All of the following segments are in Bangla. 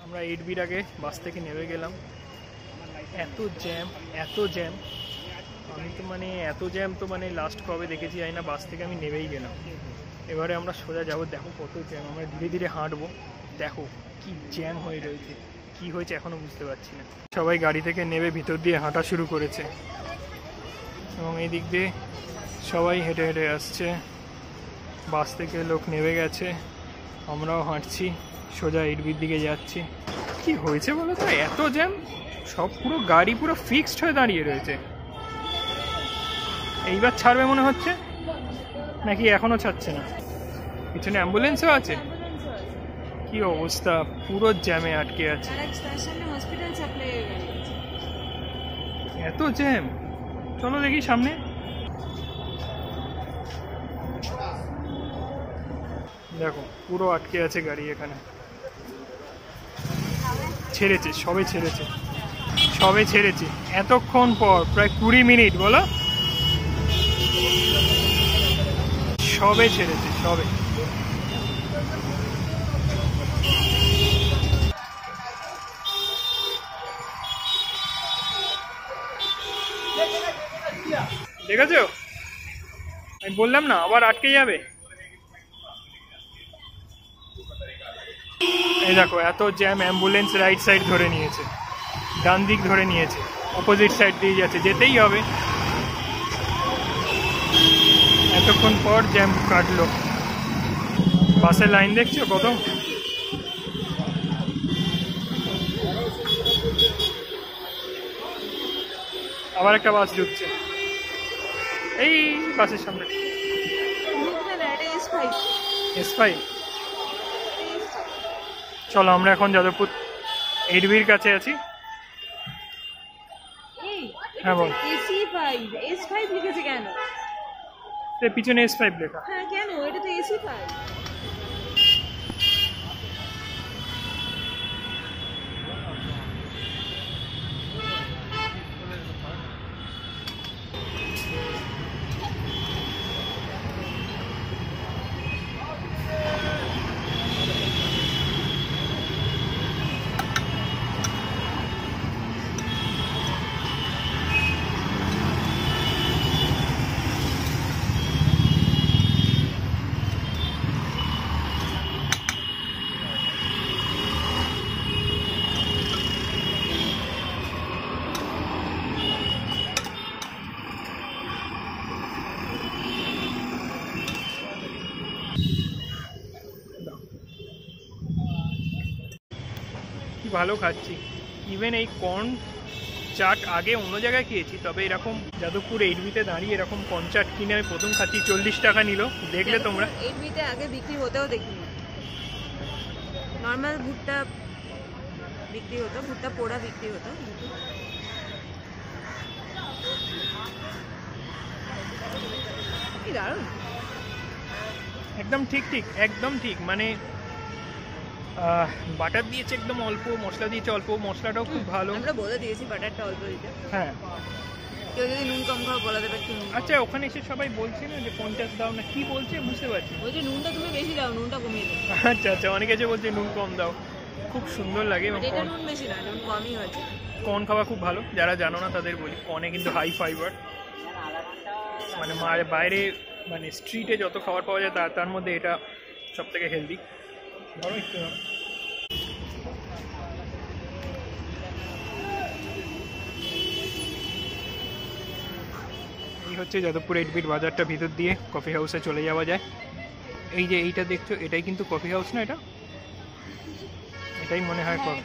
আমরা 8বির আগে বাস থেকে নেমে গেলাম। এত জ্যাম এত জ্যাম, আমি তো মানে এত জ্যাম তো মানে লাস্ট কবে দেখেছি জানি না। বাস থেকে আমি নেমেই গেলাম। এবারে আমরা সোজা যাবো। দেখো কত জ্যাম, আমরা ধীরে ধীরে হাঁটবো। দেখো কি জ্যাম হয়ে রয়েছে, কি হয়েছে এখনও বুঝতে পারছি না। সবাই গাড়ি থেকে নেমে ভিতর দিয়ে হাঁটা শুরু করেছে এবং এই দিক দিয়ে সবাই হেঁটে হেঁটে আসছে। বাস থেকে লোক নেমে গেছে, আমরাও হাঁটছি, সোজা 8বির দিকে যাচ্ছি। কি হয়েছে বলো তো, এত জ্যাম, সব পুরো গাড়ি পুরো ফিক্সড হয়ে দাঁড়িয়ে রয়েছে। এইবার ছাড়বে মনে হচ্ছে, নাকি এখনো ছাড়ছে না? পিছনে অ্যাম্বুলেন্সও আছে। কি অবস্থা, পুরো জ্যামে আটকে আছে। এত জ্যাম, চলো দেখি সামনে। দেখো পুরো আটকে আছে গাড়ি এখানে। ছেড়েছে, সবে ছেড়েছে, সবে ছেড়েছে। এতক্ষণ পর, প্রায় 20 মিনিট বলো, সবে ছেড়েছে, সবে। দেখেছো, আমি বললাম না আবার আটকে যাবে। এই দেখো এত জ্যাম, অ্যাম্বুলেন্স রাইট সাইড ধরে নিয়েছে, ডান দিক ধরে নিয়েছে, অপোজিট সাইড দিয়ে যাচ্ছে, যেতেই হবে। এতক্ষণ পর জ্যাম কাটলো। বাসের লাইন দেখছো কত? আবার একটা বাস ঢুকছে এই বাসের সামনে। S5। চলো আমরা এখন যাদবপুর 8বির কাছে আছি। হ্যাঁ বল। S5 লিখেছে কেন? পিছনে S5 লেখা। হ্যাঁ কেন? এটা তো AC5। কি ভালো খাচ্ছি। ইভেন এই কর্ন চাট আগে অন্য জায়গায় খেয়েছি, তবে এরকম যাদবপুর 8বিতে দাঁড়িয়ে এরকম কর্ন চাট কিনে আমি প্রথম খাচ্ছি। 40 টাকা নিল, দেখলে তোমরা। 8বিতে আগে বিক্রি হতেও দেখিনি। নর্মাল ভুট্টা বিক্রি হতো, ভুট্টা পোড়া বিক্রি হতো। কি দারুণ, একদম ঠিক ঠিক, একদম ঠিক। মানে বাটার দিয়েছে একদম অল্প, মশলা দিয়েছে অল্প, মশলাটাও খুব ভালো। আমরা বলে দিয়েছি বাটারটা অল্প দিতে। হ্যাঁ, কেউ যদি নুন কম খাও বলে দেবে একটু নুন। আচ্ছা ওখানে এসে সবাই বলছে না যে 50 দাও না, কি বলছে বুঝতে পারছি। বলছে নুনটা তুমি বেশি দাও, নুনটা কমিয়ে দাও। আচ্ছা আচ্ছা, অনেকে এসে বলছে নুন কম দাও। খুব সুন্দর লাগে। এবং এটা নুন বেশি না, নুন কমই হয়েছে। কর্ন খাওয়া খুব ভালো, যারা জানো না তাদের বলি। কর্নে কিন্তু হাই ফাইবার, মানে বাইরে মানে স্ট্রিটে যত খাবার পাওয়া যায় তার মধ্যে এটা সব থেকে হেলদি। ধরো একটু এই হচ্ছে যাদবপুর 8বির বাজারটা। ভিতর দিয়ে কফি হাউসে চলে যাওয়া যায়। এই যে এইটা দেখছো, এটাই কিন্তু কফি হাউস না? এটাই মনে হয় কফি।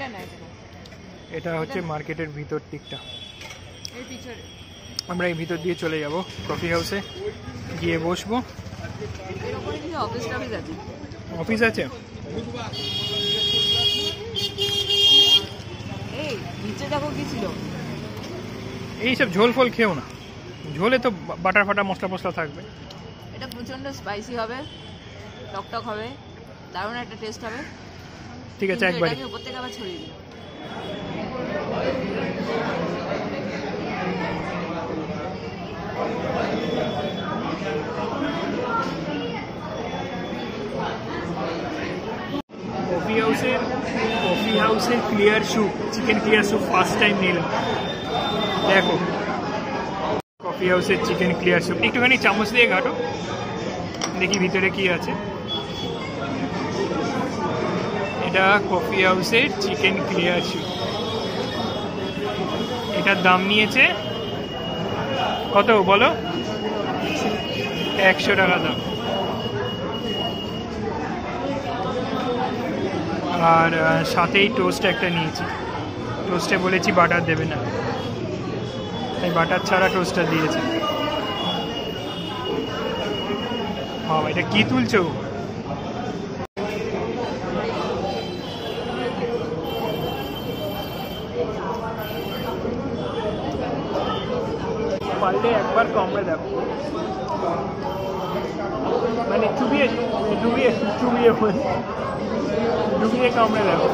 এটা হচ্ছে মার্কেটের ভিতর দিকটা। আমরা এই ভিতর দিয়ে চলে যাব কফি হাউসে, গিয়ে বসবো। অফিস আছে? এইসব ঝোল ফল খেও না, ঝোলে তো বাটার ফাটা মশলা মশলা থাকবে। এটা প্রচন্ড স্পাইসি হবে, টকটক হবে, দারুণ একটা টেস্ট হবে। ঠিক আছে, একবারই উপর থেকে আবার ছড়িয়ে দিই। কফি হাউসের clear soup, chicken clear soup first time নিলাম। দেখো কফি হাউসের চিকেন ক্লিয়ার স্যুপ, একটুখানি চামচ দিয়ে ঘাটো, দেখি ভিতরে কি আছে। এটা কফি হাউসের চিকেন ক্লিয়ার স্যুপ, এটার দাম নিয়েছে কত বলো? 100 টাকা দাম। আর সাথেই টোস্ট একটা নিয়েছি, টোস্টে বলেছি বাটার দেবে না, তাই বাটার ছাড়া টোস্টটা দিয়েছে। বাবা এটা কি তুলছো? পারলে একবার কামড়ে দেখো, মানে চুবিয়ে কামড়ে দেখো।